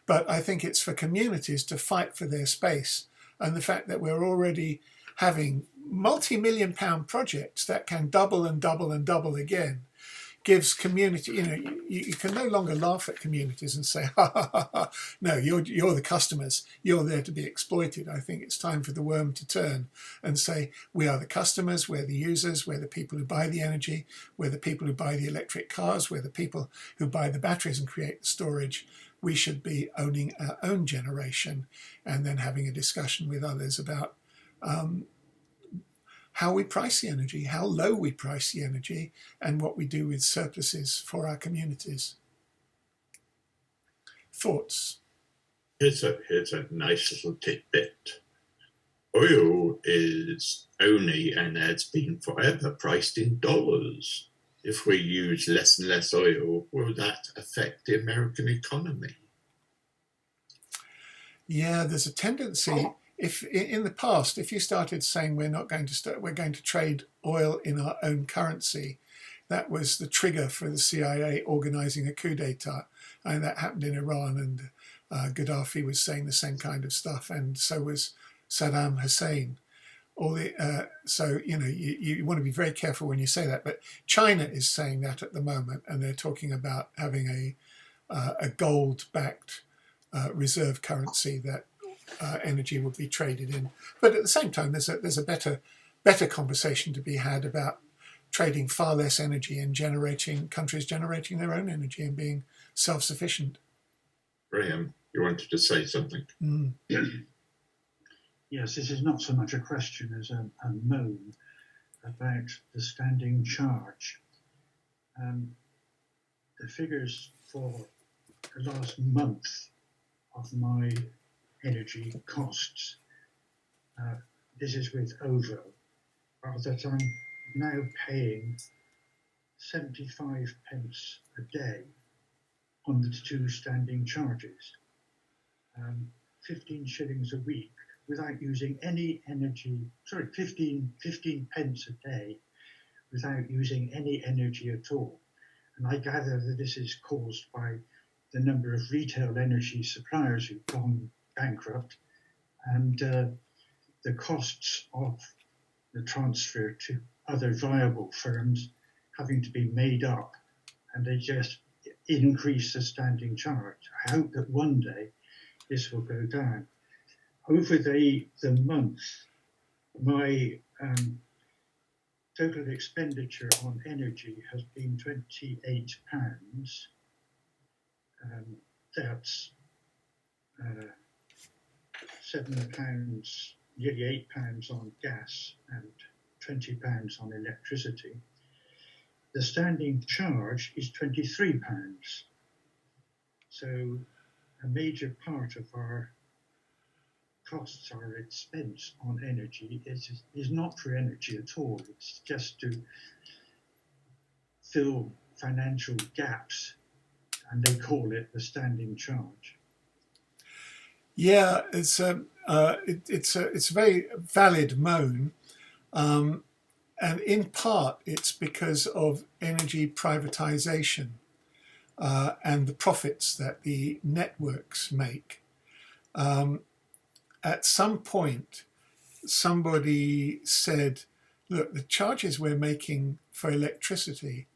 But I think it's for communities to fight for their space, and the fact that we're already having multi-million pound projects that can double and double and double again gives community, you can no longer laugh at communities and say, no, you're the customers, you're there to be exploited. I think it's time for the worm to turn and say, we are the customers, we're the users, we're the people who buy the energy, we're the people who buy the electric cars, we're the people who buy the batteries and create the storage. We should be owning our own generation, and then having a discussion with others about how we price the energy, how low we price the energy, and what we do with surpluses for our communities. Thoughts? Here's a nice little tidbit. Oil is only, and has been forever, priced in dollars. If we use less and less oil, will that affect the American economy? Yeah, there's a tendency. If in the past, if you started saying we're going to trade oil in our own currency, that was the trigger for the CIA organizing a coup d'état, and that happened in Iran. And Gaddafi was saying the same kind of stuff, and so was Saddam Hussein. So you want to be very careful when you say that. But China is saying that at the moment, and they're talking about having a gold-backed reserve currency that energy would be traded in. But at the same time, there's a better conversation to be had about trading far less energy and countries generating their own energy and being self-sufficient. Graham, you wanted to say something? Yes, this is not so much a question as a moan about the standing charge. The figures for the last month of my energy costs, this is with OVO, are that I'm now paying 75 pence a day on the two standing charges, 15 shillings a week without using any energy, 15 pence a day without using any energy at all. And I gather that this is caused by the number of retail energy suppliers who've gone bankrupt and the costs of the transfer to other viable firms having to be made up, and they just increase the standing charge. I hope that one day this will go down. Over the month, my total expenditure on energy has been £28. That's £7, nearly £8 on gas and £20 on electricity. The standing charge is £23. So a major part of our costs, our expense on energy is not for energy at all. It's just to fill financial gaps, and they call it the standing charge. Yeah, it's a very valid moan, and in part it's because of energy privatization and the profits that the networks make. At some point, somebody said, look, the charges we're making for electricity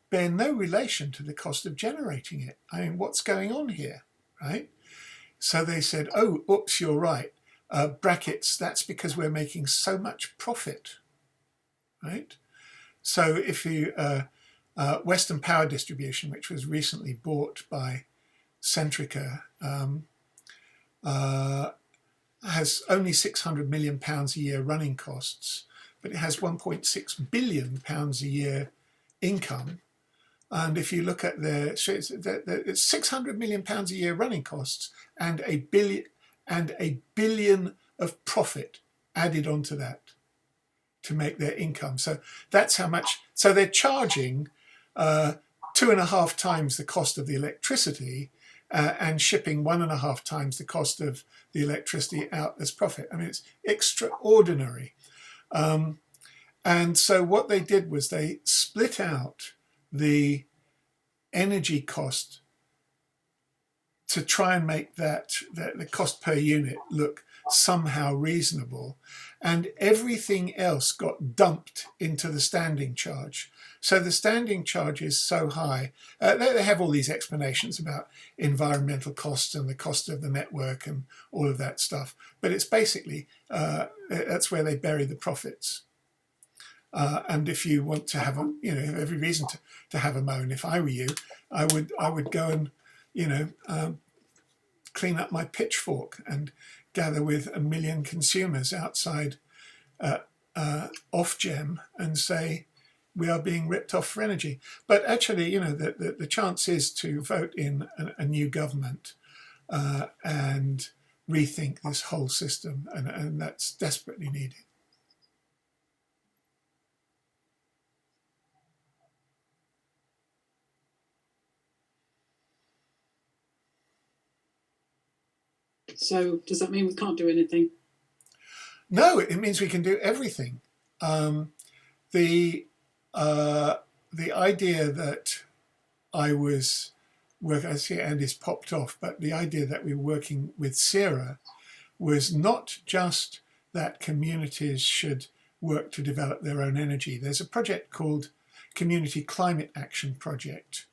bear no relation to the cost of generating it. I mean, what's going on here, right? So they said, oh, oops, you're right. Brackets, that's because we're making so much profit, right? So if you, Western Power Distribution, which was recently bought by Centrica, has only £600 million a year running costs, but it has £1.6 billion a year income. And if you look at it's £600 million a year running costs and a billion of profit added onto that to make their income. So that's how much. So they're charging 2.5 times the cost of the electricity and shipping 1.5 times the cost of the electricity out as profit. I mean, it's extraordinary. And so what they did was they split out the energy cost to try and make the cost per unit look somehow reasonable, and everything else got dumped into the standing charge. So the standing charge is so high. They have all these explanations about environmental costs and the cost of the network and all of that stuff, but it's basically that's where they bury the profits. And if you want to have every reason to have a moan, if I were you, I would go and clean up my pitchfork and gather with 1 million consumers outside Ofgem and say we are being ripped off for energy. But actually, you know, the chance is to vote in a new government and rethink this whole system, and that's desperately needed. So does that mean we can't do anything? No, it means we can do everything. The idea that I was working, I see Andy's popped off, but the idea that we were working with CERA was not just that communities should work to develop their own energy. There's a project called Community Climate Action Project,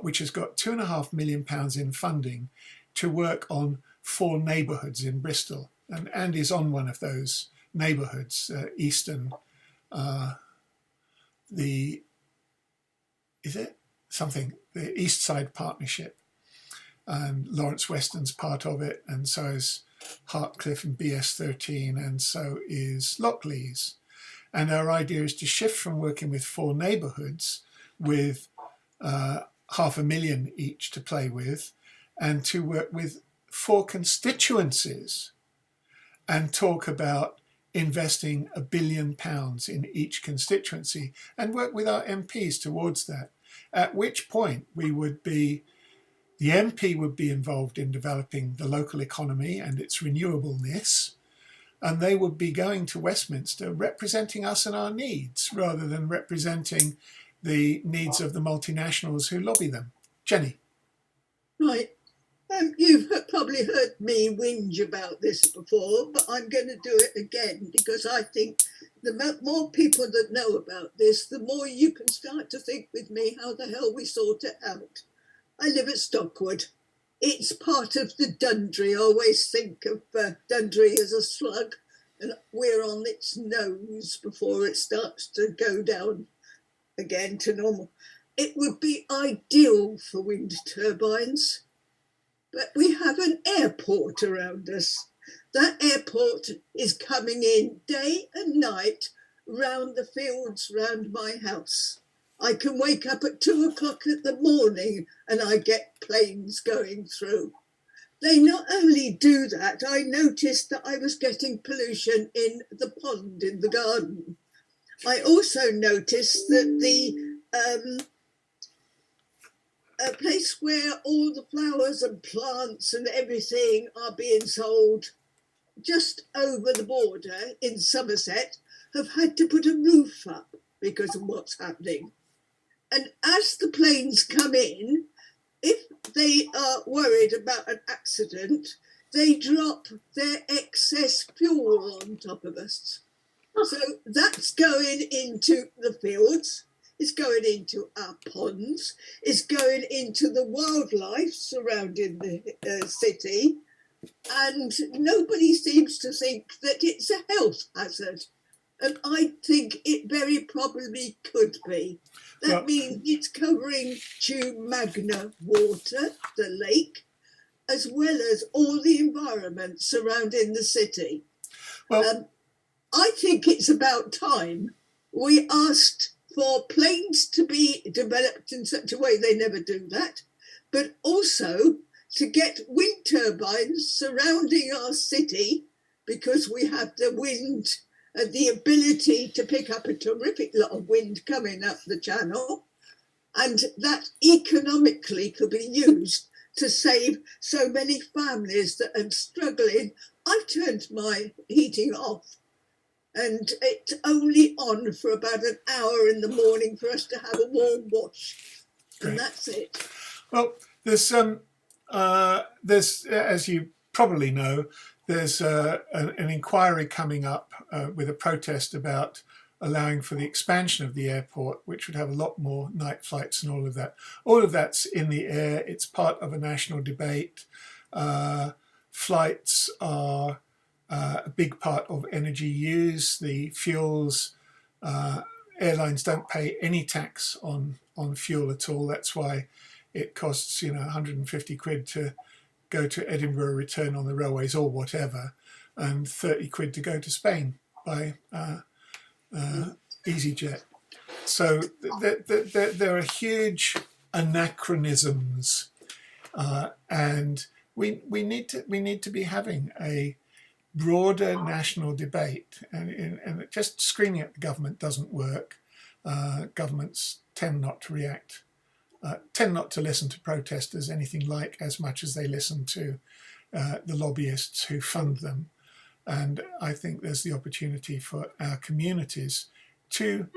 which has got £2.5 million in funding to work on 4 neighbourhoods in Bristol. And Andy's on one of those neighbourhoods, Eastern, the East Side Partnership. And Lawrence Weston's part of it, and so is Hartcliffe and BS13, and so is Lockleys. And our idea is to shift from working with 4 neighbourhoods with £500,000 each to play with, and to work with 4 constituencies and talk about investing £1 billion in each constituency and work with our MPs towards that. At which point the MP would be involved in developing the local economy and its renewableness, and they would be going to Westminster representing us and our needs rather than representing the needs of the multinationals who lobby them. Jenny. Right. You've probably heard me whinge about this before, but I'm going to do it again because I think the more people that know about this, the more you can start to think with me how the hell we sort it out. I live at Stockwood. It's part of the Dundry. I always think of Dundry as a slug, and we're on its nose before it starts to go down again to normal. It would be ideal for wind turbines, but we have an airport around us. That airport is coming in day and night round the fields round my house. I can wake up at 2 o'clock in the morning and I get planes going through. They not only do that, I noticed that I was getting pollution in the pond in the garden. I also noticed that the a place where all the flowers and plants and everything are being sold just over the border in Somerset have had to put a roof up because of what's happening. And as the planes come in, if they are worried about an accident, they drop their excess fuel on top of us. So that's going into the fields, it's going into our ponds, it's going into the wildlife surrounding the city, and nobody seems to think that it's a health hazard. And I think it very probably could be. That means it's covering Chew Magna water, the lake, as well as all the environment surrounding the city. Well, I think it's about time we asked for planes to be developed in such a way they never do that, but also to get wind turbines surrounding our city because we have the wind, the ability to pick up a terrific lot of wind coming up the channel, and that economically could be used to save so many families that are struggling. I've turned my heating off and it's only on for about an hour in the morning for us to have a warm wash. Great. And that's it. Well, there's as you probably know, there's an inquiry coming up with a protest about allowing for the expansion of the airport, which would have a lot more night flights and all of that. All of that's in the air. It's part of a national debate. Flights are a big part of energy use. The fuels, airlines don't pay any tax on fuel at all. That's why it costs 150 quid to go to Edinburgh, return on the railways or whatever, and 30 quid to go to Spain by EasyJet. So there are huge anachronisms, and we need to be having a broader national debate, and just screaming at the government doesn't work. Governments tend not to react, tend not to listen to protesters anything like as much as they listen to the lobbyists who fund them. And I think there's the opportunity for our communities to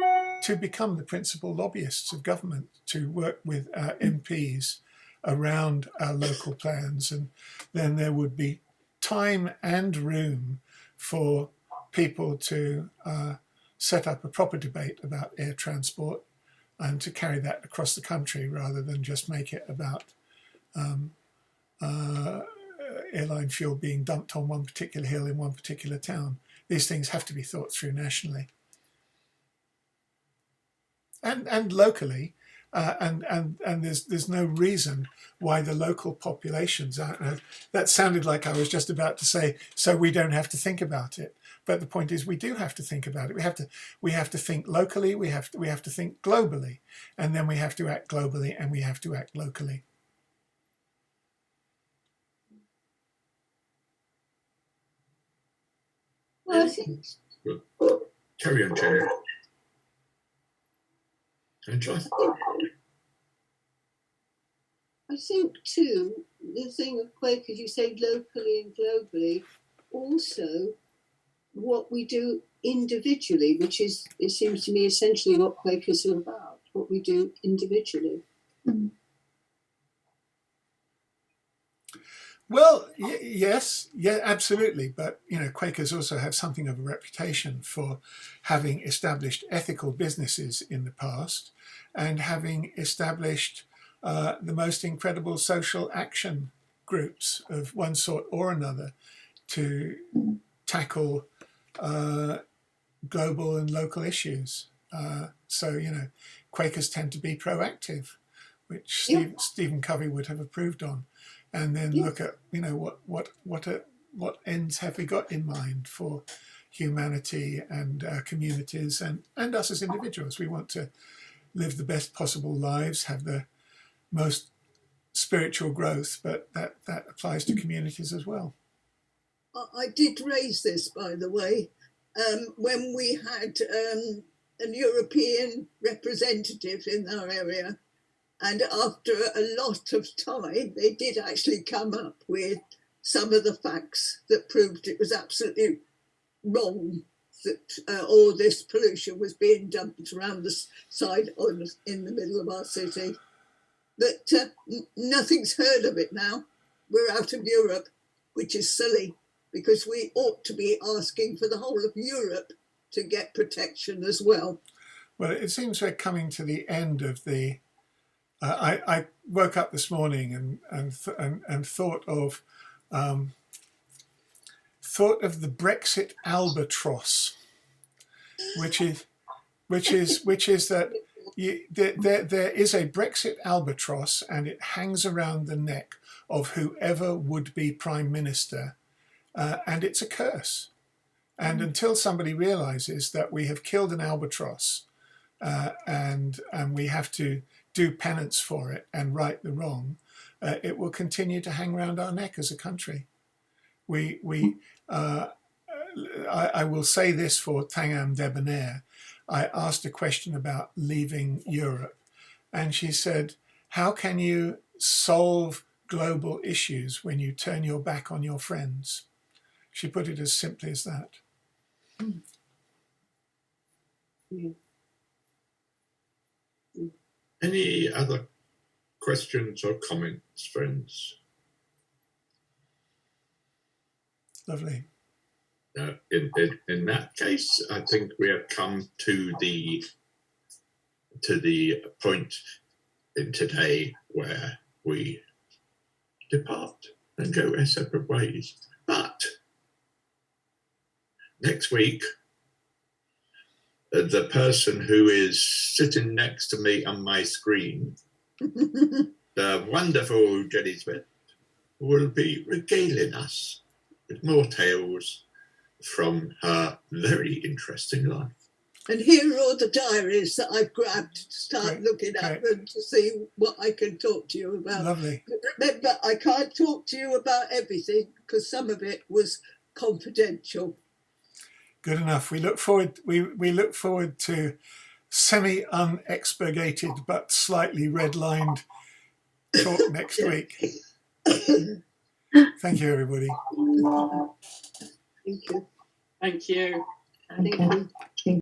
become the principal lobbyists of government, to work with our MPs around our local plans, and then there would be time and room for people to set up a proper debate about air transport and to carry that across the country rather than just make it about airline fuel being dumped on one particular hill in one particular town. These things have to be thought through nationally and locally, and there's no reason why the local populations aren't. That sounded like I was just about to say, so we don't have to think about it. But the point is, we do have to think about it. We have to think locally. We have to think globally, and then we have to act globally, and we have to act locally. Well, I think Carry on, Chair. John? I think too, the thing of Quakers, you say locally and globally, also what we do individually, which is, it seems to me, essentially what Quakers are about, what we do individually. Well, yes, absolutely. But, Quakers also have something of a reputation for having established ethical businesses in the past and having established the most incredible social action groups of one sort or another to tackle global and local issues. So, Quakers tend to be proactive, which Stephen Covey would have approved on. And then look at, what ends have we got in mind for humanity and communities and us as individuals. We want to live the best possible lives, have the most spiritual growth, but that applies to communities as well. I did raise this, by the way, when we had an European representative in our area. And after a lot of time, they did actually come up with some of the facts that proved it was absolutely wrong that all this pollution was being dumped around the side in the middle of our city. But nothing's heard of it now. We're out of Europe, which is silly, because we ought to be asking for the whole of Europe to get protection as well. Well, it seems we're coming to the end of the... I woke up this morning and thought of the Brexit albatross, which is that there is a Brexit albatross, and it hangs around the neck of whoever would be Prime Minister, and it's a curse. And until somebody realizes that we have killed an albatross, and we have to do penance for it and right the wrong, it will continue to hang around our neck as a country. I will say this for Tangam Debonair. I asked a question about leaving Europe, and she said, how can you solve global issues when you turn your back on your friends? She put it as simply as that. Any other questions or comments, friends? Lovely. In that case, I think we have come to the point in today where we depart and go our separate ways. But next week, the person who is sitting next to me on my screen, the wonderful Jenny Smith, will be regaling us with more tales from her very interesting life. And here are all the diaries that I've grabbed to start looking at them to see what I can talk to you about. Lovely. But remember, I can't talk to you about everything because some of it was confidential. Good enough. We look forward to semi-unexpurgated but slightly red-lined talk next week. Thank you, everybody. Thank you. Thank you. Thank you.